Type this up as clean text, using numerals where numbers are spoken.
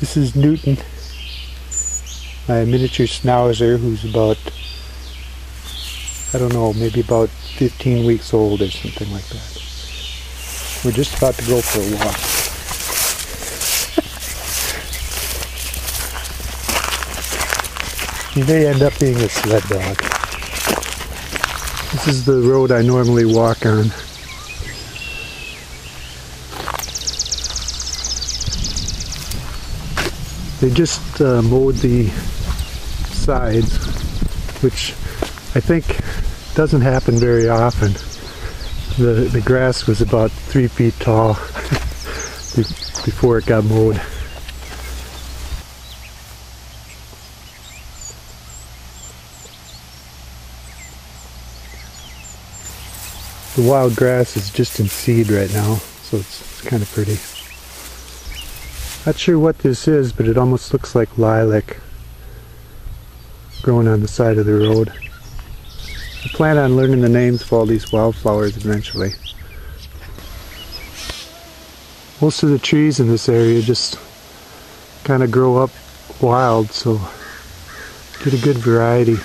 This is Newton, my miniature schnauzer, who's about, I don't know, maybe about 15 weeks old or something like that. We're just about to go for a walk. He may end up being a sled dog. This is the road I normally walk on. They just mowed the sides, which I think doesn't happen very often. The grass was about 3 feet tall before it got mowed. The wild grass is just in seed right now, so it's kind of pretty. Not sure what this is, but it almost looks like lilac growing on the side of the road. I plan on learning the names of all these wildflowers eventually. Most of the trees in this area just kind of grow up wild, so get a good variety.